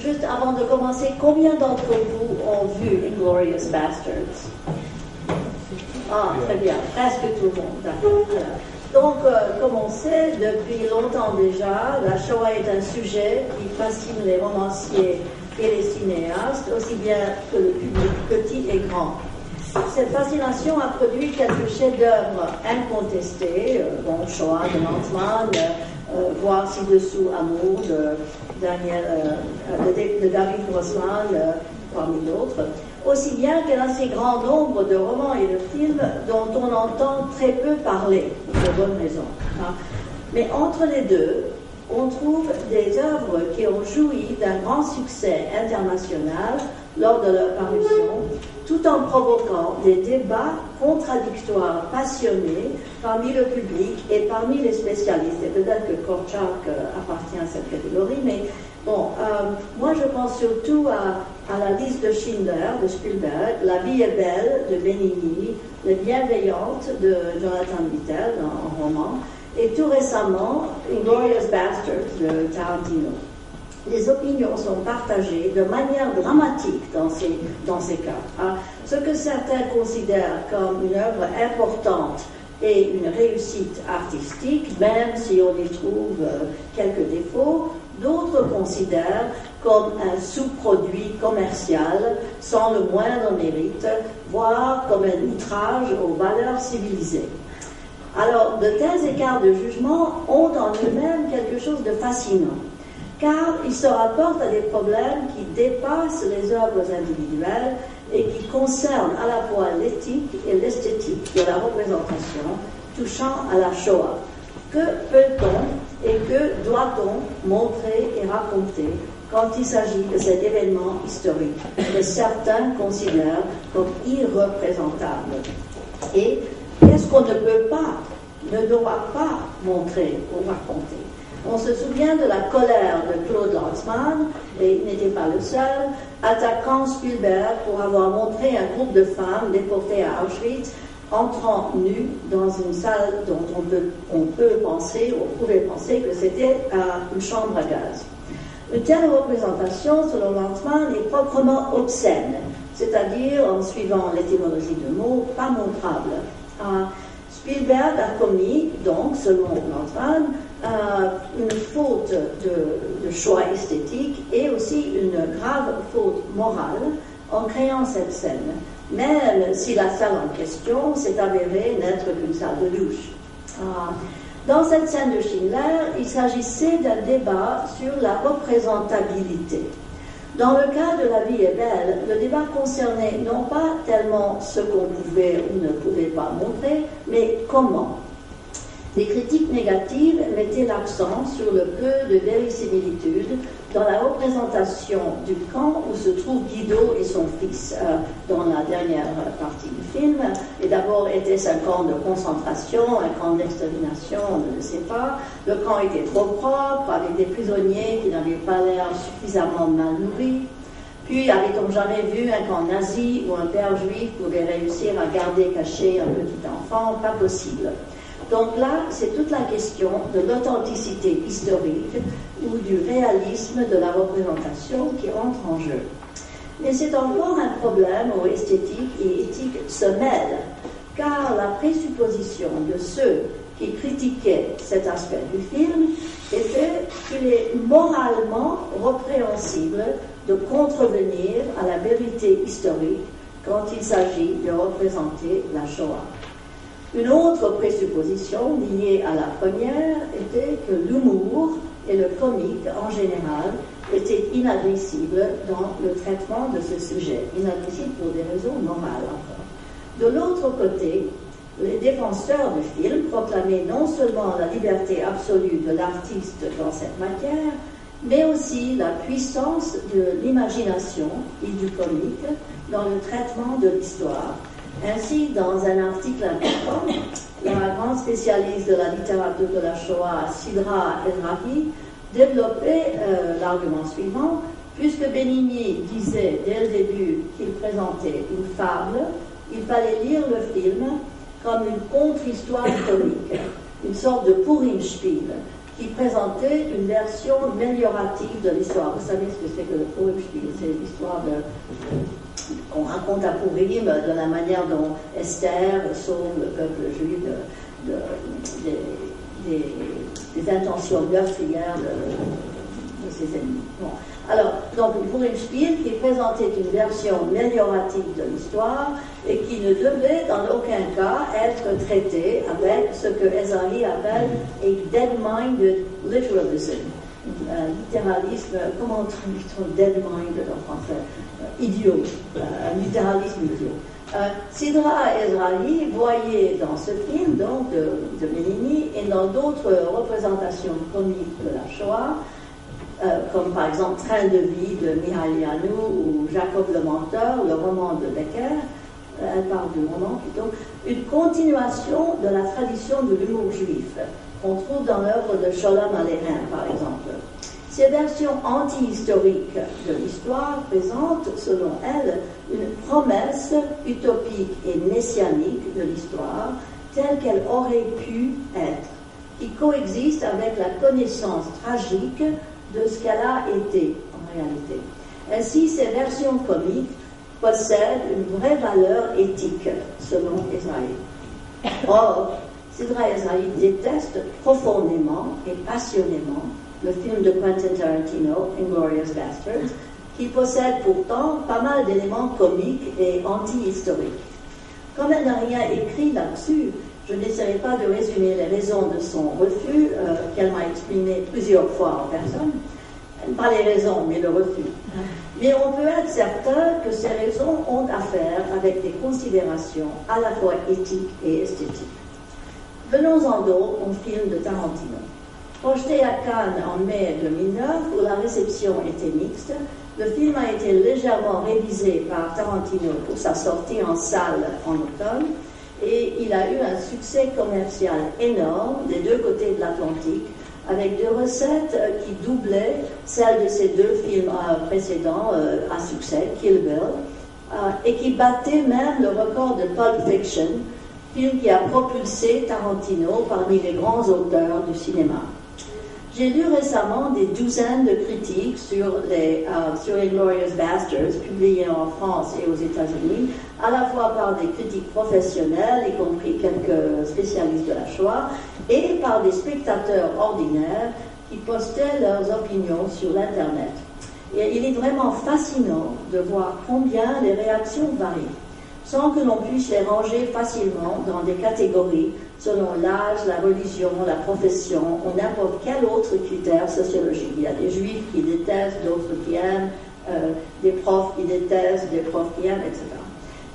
juste avant de commencer, combien d'entre vous ont vu Inglourious Basterds? Ah, très bien, presque tout le monde, d'accord. Donc, comme on sait, depuis longtemps déjà, la Shoah est un sujet qui fascine les romanciers et les cinéastes, aussi bien que le public petit et grand. Cette fascination a produit quelques chefs-d'œuvre incontestés, Shoah de Lanzmann, voir ci-dessous Amour de David Grossman, parmi d'autres, aussi bien qu'un assez grand nombre de romans et de films dont on entend très peu parler, pour de bonnes raisons. Mais entre les deux, on trouve des œuvres qui ont joui d'un grand succès international lors de leur parution, tout en provoquant des débats contradictoires passionnés parmi le public et parmi les spécialistes. Et peut-être que Korczak appartient à cette catégorie, mais bon, moi je pense surtout à la liste de Schindler de Spielberg, La vie est belle de Benigni, Les bienveillantes de Jonathan Littell en roman, et tout récemment Inglourious Basterds de Tarantino. Les opinions sont partagées de manière dramatique dans ces cas. Ce que certains considèrent comme une œuvre importante et une réussite artistique, même si on y trouve quelques défauts, d'autres considèrent comme un sous-produit commercial sans le moindre mérite, voire comme un outrage aux valeurs civilisées. Alors, de tels écarts de jugement ont en eux-mêmes quelque chose de fascinant, car ils se rapportent à des problèmes qui dépassent les œuvres individuelles et qui concernent à la fois l'éthique et l'esthétique de la représentation touchant à la Shoah. Que peut-on et que doit-on montrer et raconter quand il s'agit de cet événement historique que certains considèrent comme irreprésentable? Et qu'est-ce qu'on ne peut pas, ne doit pas montrer ou raconter? On se souvient de la colère de Claude Lanzmann, et il n'était pas le seul, attaquant Spielberg pour avoir montré un groupe de femmes déportées à Auschwitz entrant nues dans une salle dont on peut penser, ou on pouvait penser que c'était une chambre à gaz. Une telle représentation, selon Lanzmann, est proprement obscène, c'est-à-dire, en suivant l'étymologie du mot, pas montrable. Spielberg a commis, donc, selon Lanzmann, une faute de choix esthétique et aussi une grave faute morale en créant cette scène, même si la salle en question s'est avérée n'être qu'une salle de douche. Dans cette scène de Schindler, il s'agissait d'un débat sur la représentabilité. Dans le cas de La vie est belle, le débat concernait non pas tellement ce qu'on pouvait ou ne pouvait pas montrer, mais comment. Les critiques négatives mettaient l'accent sur le peu de vérisimilitude dans la représentation du camp où se trouvent Guido et son fils dans la dernière partie du film. Et d'abord, était-ce un camp de concentration, un camp d'extermination, on ne le sait pas. Le camp était trop propre, avec des prisonniers qui n'avaient pas l'air suffisamment mal nourris. Puis, avait-on jamais vu un camp nazi où un père juif pouvait réussir à garder caché un petit enfant? Pas possible. Donc là, c'est toute la question de l'authenticité historique ou du réalisme de la représentation qui entre en jeu. Mais c'est encore un problème où esthétique et éthique se mêlent, car la présupposition de ceux qui critiquaient cet aspect du film était qu'il est moralement répréhensible de contrevenir à la vérité historique quand il s'agit de représenter la Shoah. Une autre présupposition liée à la première était que l'humour et le comique en général étaient inadmissibles dans le traitement de ce sujet, inadmissibles pour des raisons morales encore. De l'autre côté, les défenseurs du film proclamaient non seulement la liberté absolue de l'artiste dans cette matière, mais aussi la puissance de l'imagination et du comique dans le traitement de l'histoire. Ainsi, dans un article important, la grande spécialiste de la littérature de la Shoah, Sidra El-Rahi, développait l'argument suivant: puisque Benigni disait dès le début qu'il présentait une fable, il fallait lire le film comme une contre-histoire comique, une sorte de Purimspiel, qui présentait une version améliorative de l'histoire. Vous savez ce que c'est que le Purimspiel? C'est l'histoire qu'on raconte à Purim de la manière dont Esther sauve le peuple juif des intentions meurtrières de ses ennemis. Bon. Alors, donc, le Purimspiel qui présentait une version améliorative de l'histoire et qui ne devait dans aucun cas être traité avec ce que Ezrahi appelle a dead-minded literalism. Littéralisme, comment traduit-on dead-minded en français? Idiot, un littéralisme idiot. Sidra Ezrahi voyait dans ce film, donc, de Mellini, et dans d'autres représentations comiques de la Shoah, comme par exemple Train de vie de Mihail Yanou ou Jacob le Menteur, le roman de Becker, elle parle du roman plutôt, une continuation de la tradition de l'humour juif qu'on trouve dans l'œuvre de Sholem Aleichem, par exemple. Ces versions anti-historiques de l'histoire présentent, selon elle, une promesse utopique et messianique de l'histoire telle qu'elle aurait pu être, qui coexiste avec la connaissance tragique de ce qu'elle a été en réalité. Ainsi, ces versions comiques possèdent une vraie valeur éthique, selon Ezrahi. Or, Sidra Ezrahi déteste profondément et passionnément le film de Quentin Tarantino, Inglourious Basterds, qui possède pourtant pas mal d'éléments comiques et anti-historiques. Comme elle n'a rien écrit là-dessus, je n'essaierai pas de résumer les raisons de son refus, qu'elle m'a exprimé plusieurs fois en personne. Pas les raisons, mais le refus. Mais on peut être certain que ces raisons ont affaire avec des considérations à la fois éthiques et esthétiques. Venons-en donc au film de Tarantino. Projeté à Cannes en mai 2009, où la réception était mixte, le film a été légèrement révisé par Tarantino pour sa sortie en salle en automne, et il a eu un succès commercial énorme des deux côtés de l'Atlantique, avec des recettes qui doublaient celles de ses deux films précédents à succès, Kill Bill, et qui battaient même le record de Pulp Fiction, film qui a propulsé Tarantino parmi les grands auteurs du cinéma. J'ai lu récemment des douzaines de critiques sur Inglourious Basterds, publiées en France et aux États-Unis, à la fois par des critiques professionnels, y compris quelques spécialistes de la Shoah, et par des spectateurs ordinaires qui postaient leurs opinions sur l'Internet. Et il est vraiment fascinant de voir combien les réactions varient, sans que l'on puisse les ranger facilement dans des catégories selon l'âge, la religion, la profession ou n'importe quel autre critère sociologique. Il y a des juifs qui détestent, d'autres qui aiment, des profs qui détestent, des profs qui aiment, etc.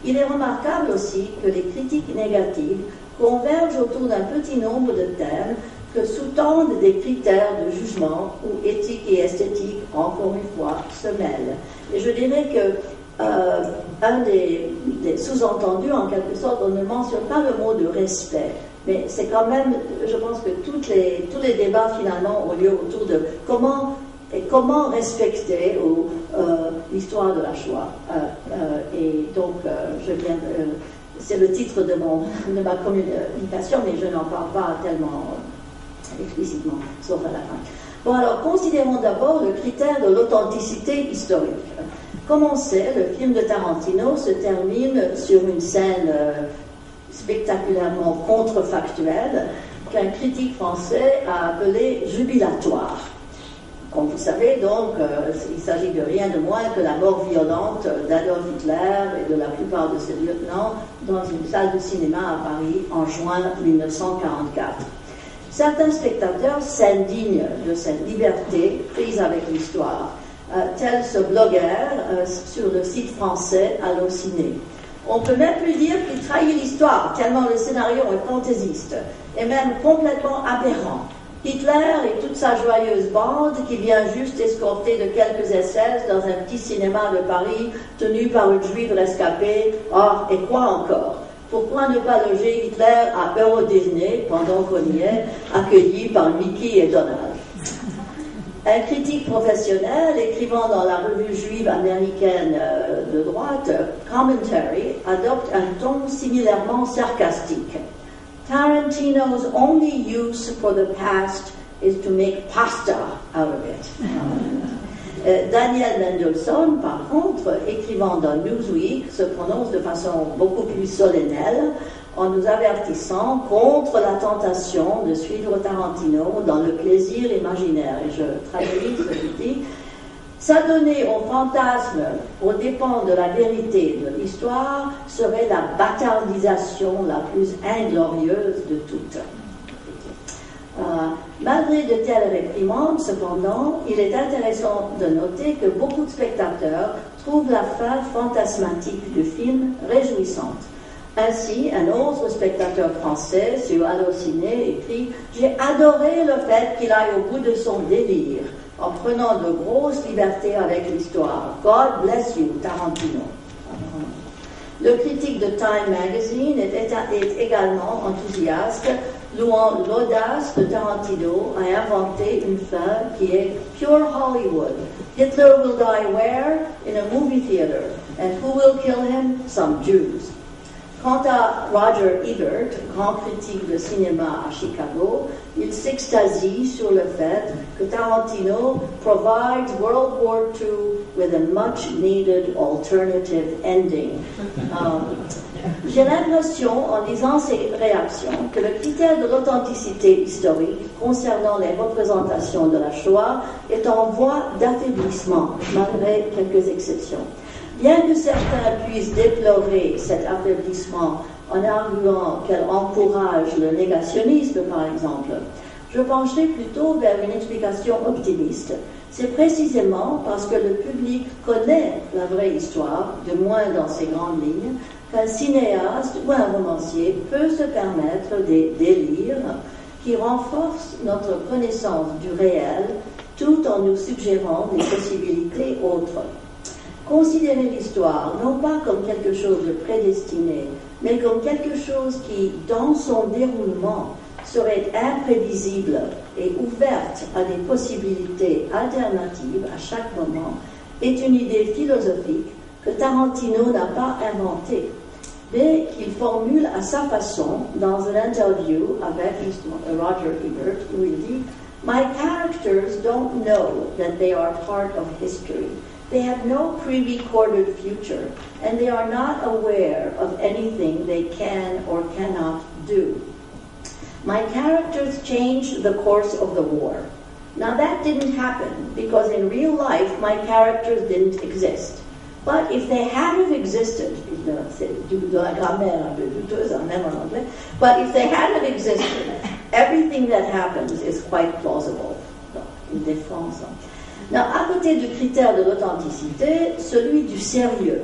Il est remarquable aussi que les critiques négatives convergent autour d'un petit nombre de thèmes que sous-tendent des critères de jugement où éthique et esthétique, encore une fois, se mêlent. Et je dirais que un des sous-entendus, en quelque sorte, on ne mentionne pas le mot de respect, mais c'est quand même, je pense que tous les débats finalement ont lieu autour de comment respecter l'histoire de la Shoah. Et donc, c'est le titre de ma communication, mais je n'en parle pas tellement explicitement, sauf à la fin. Bon, alors, considérons d'abord le critère de l'authenticité historique. Comme on sait, le film de Tarantino se termine sur une scène spectaculairement contrefactuelle qu'un critique français a appelée jubilatoire. Comme vous savez, donc, il s'agit de rien de moins que la mort violente d'Adolf Hitler et de la plupart de ses lieutenants dans une salle de cinéma à Paris en juin 1944. Certains spectateurs s'indignent de cette liberté prise avec l'histoire, tel ce blogueur sur le site français Allociné. On peut même plus dire qu'il trahit l'histoire, tellement le scénario est fantaisiste, et même complètement aberrant. Hitler et toute sa joyeuse bande qui vient juste escorter de quelques SS dans un petit cinéma de Paris tenu par une juive rescapée. Or, et quoi encore? Pourquoi ne pas loger Hitler à Euro Disney pendant qu'on y est, accueilli par Mickey et Donald? Un critique professionnel écrivant dans la revue juive américaine de droite, Commentary, adopte un ton similairement sarcastique. Tarantino's only use for the past is to make pasta out of it. Daniel Mendelsohn, par contre, écrivant dans Newsweek, se prononce de façon beaucoup plus solennelle en nous avertissant contre la tentation de suivre Tarantino dans le plaisir imaginaire. Et je traduis ce qu'il dit. S'adonner au fantasme aux dépens de la vérité de l'histoire serait la bâtardisation la plus inglorieuse de toutes. Malgré de telles réprimandes, cependant, il est intéressant de noter que beaucoup de spectateurs trouvent la fin fantasmatique du film réjouissante. Ainsi, un autre spectateur français sur Allociné écrit « J'ai adoré le fait qu'il aille au bout de son délire, en prenant de grosses libertés avec l'histoire. God bless you, Tarantino. » Le critique de Time Magazine est également enthousiaste, louant l'audace de Tarantino à inventer une fin qui est pure Hollywood. Hitler will die where? In a movie theater. And who will kill him? Some Jews. Quant à Roger Ebert, grand critique de cinéma à Chicago, il s'extasie sur le fait que Tarantino provides World War II with a much-needed alternative ending. J'ai l'impression, en lisant ces réactions, que le critère de l'authenticité historique concernant les représentations de la Shoah est en voie d'affaiblissement, malgré quelques exceptions. Bien que certains puissent déplorer cet affaiblissement en arguant qu'elle encourage le négationnisme, par exemple, je pencherai plutôt vers une explication optimiste. C'est précisément parce que le public connaît la vraie histoire, de moins dans ses grandes lignes, qu'un cinéaste ou un romancier peut se permettre des délires qui renforcent notre connaissance du réel tout en nous suggérant des possibilités autres. Considérer l'histoire non pas comme quelque chose de prédestiné, mais comme quelque chose qui, dans son déroulement, serait imprévisible et ouverte à des possibilités alternatives à chaque moment, est une idée philosophique que Tarantino n'a pas inventée, mais qu'il formule à sa façon dans une interview avec Roger Ebert, où il dit « My characters don't know that they are part of history. They have no pre-recorded future, and they are not aware of anything they can or cannot do. My characters changed the course of the war. Now that didn't happen, because in real life my characters didn't exist. But if they had have existed, c'est de la grammaire un peu douteuse, même en anglais, but if they had have existed, everything that happens is quite plausible. Une défense. Now, à côté du critère de l'authenticité, celui du sérieux,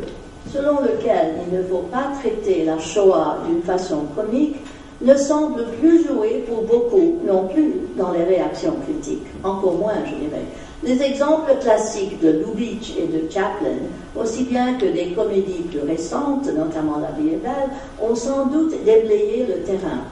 selon lequel il ne faut pas traiter la Shoah d'une façon comique, ne semble plus jouer pour beaucoup non plus dans les réactions critiques, encore moins, je dirais. Les exemples classiques de Lubitsch et de Chaplin, aussi bien que des comédies plus récentes, notamment La vie est belle, ont sans doute déblayé le terrain.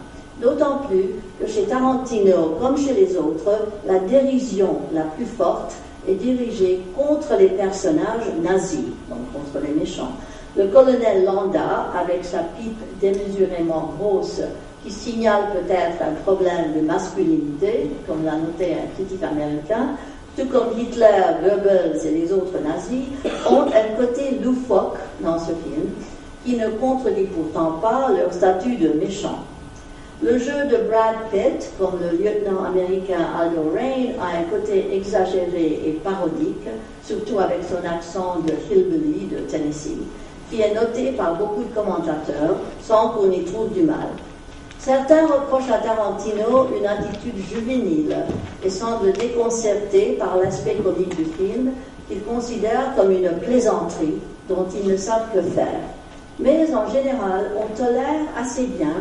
D'autant plus que chez Tarantino, comme chez les autres, la dérision la plus forte est dirigée contre les personnages nazis, donc contre les méchants. Le colonel Landa, avec sa pipe démesurément grosse, qui signale peut-être un problème de masculinité, comme l'a noté un critique américain, tout comme Hitler, Goebbels et les autres nazis, ont un côté loufoque dans ce film, qui ne contredit pourtant pas leur statut de méchant. Le jeu de Brad Pitt, comme le lieutenant américain Aldo Raine, a un côté exagéré et parodique, surtout avec son accent de hillbilly de Tennessee, qui est noté par beaucoup de commentateurs, sans qu'on y trouve du mal. Certains reprochent à Tarantino une attitude juvénile et semblent déconcertés par l'aspect comique du film, qu'ils considèrent comme une plaisanterie dont ils ne savent que faire. Mais en général, on tolère assez bien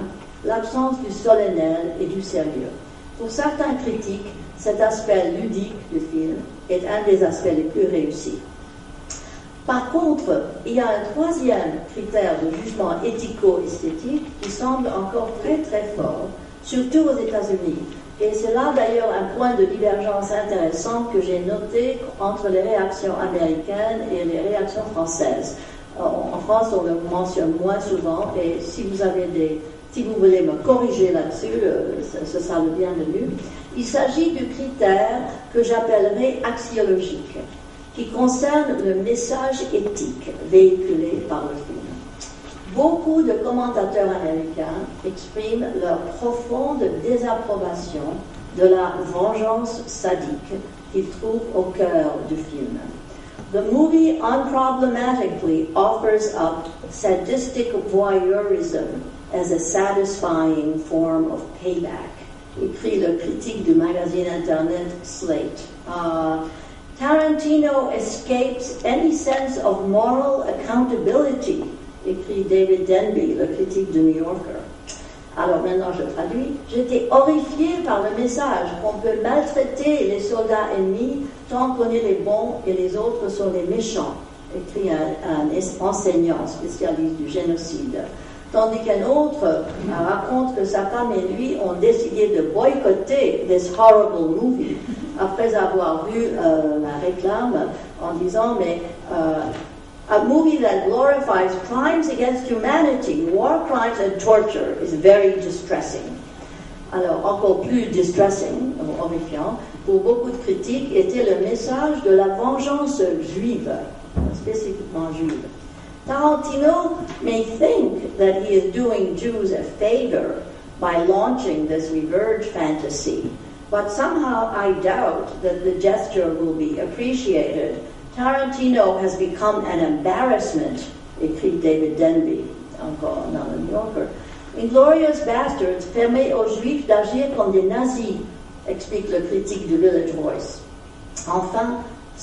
l'absence du solennel et du sérieux. Pour certains critiques, cet aspect ludique du film est un des aspects les plus réussis. Par contre, il y a un troisième critère de jugement éthico-esthétique qui semble encore très très fort, surtout aux États-Unis. Et c'est là d'ailleurs un point de divergence intéressant que j'ai noté entre les réactions américaines et les réactions françaises. En France, on le mentionne moins souvent, et si vous voulez me corriger là-dessus, ce sera le bienvenu. Il s'agit du critère que j'appellerais axiologique, qui concerne le message éthique véhiculé par le film. Beaucoup de commentateurs américains expriment leur profonde désapprobation de la vengeance sadique qu'ils trouvent au cœur du film. The movie unproblematically offers up sadistic voyeurism as a satisfying form of payback, écrit le critique du magazine internet Slate. Tarantino escapes any sense of moral accountability, écrit David Denby, le critique du New Yorker. Alors maintenant je traduis. J'étais horrifié par le message qu'on peut maltraiter les soldats ennemis tant qu'on est les bons et les autres sont les méchants, écrit un enseignant spécialiste du génocide. Tandis qu'un autre raconte que sa femme et lui ont décidé de boycotter this horrible movie après avoir vu la réclame en disant mais a movie that glorifies crimes against humanity, war crimes and torture is very distressing. Alors encore plus distressing, horrifiant, pour beaucoup de critiques était le message de la vengeance juive, spécifiquement juive. Tarantino may think that he is doing Jews a favor by launching this revenge fantasy, but somehow I doubt that the gesture will be appreciated. Tarantino has become an embarrassment, écrit David Denby, encore dans le New Yorker. Inglourious Basterds permet aux Juifs d'agir comme des nazis, explique le critique du Village Voice. Enfin,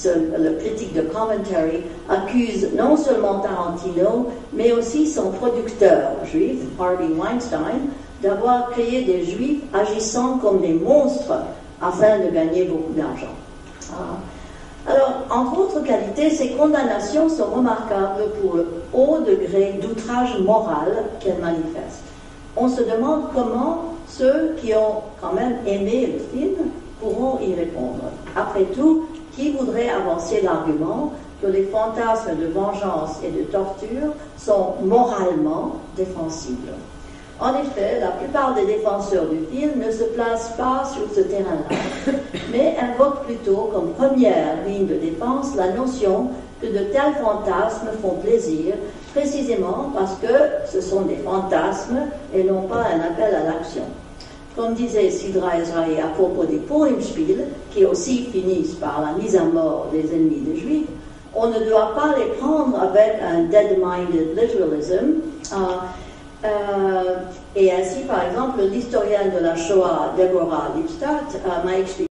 le critique de Commentary accuse non seulement Tarantino, mais aussi son producteur juif, Harvey Weinstein, d'avoir créé des Juifs agissant comme des monstres afin de gagner beaucoup d'argent. Alors, entre autres qualités, ces condamnations sont remarquables pour le haut degré d'outrage moral qu'elles manifestent. On se demande comment ceux qui ont quand même aimé le film pourront y répondre. Après tout, qui voudrait avancer l'argument que les fantasmes de vengeance et de torture sont moralement défensibles? En effet, la plupart des défenseurs du film ne se placent pas sur ce terrain-là, mais invoquent plutôt comme première ligne de défense la notion que de tels fantasmes font plaisir, précisément parce que ce sont des fantasmes et non pas un appel à l'action. Comme disait Sidra Ezrahi à propos des Purimspiel, qui aussi finissent par la mise à mort des ennemis des Juifs, on ne doit pas les prendre avec un dead-minded literalism. Et ainsi, par exemple, l'historienne de la Shoah, Deborah Lipstadt, m'a expliqué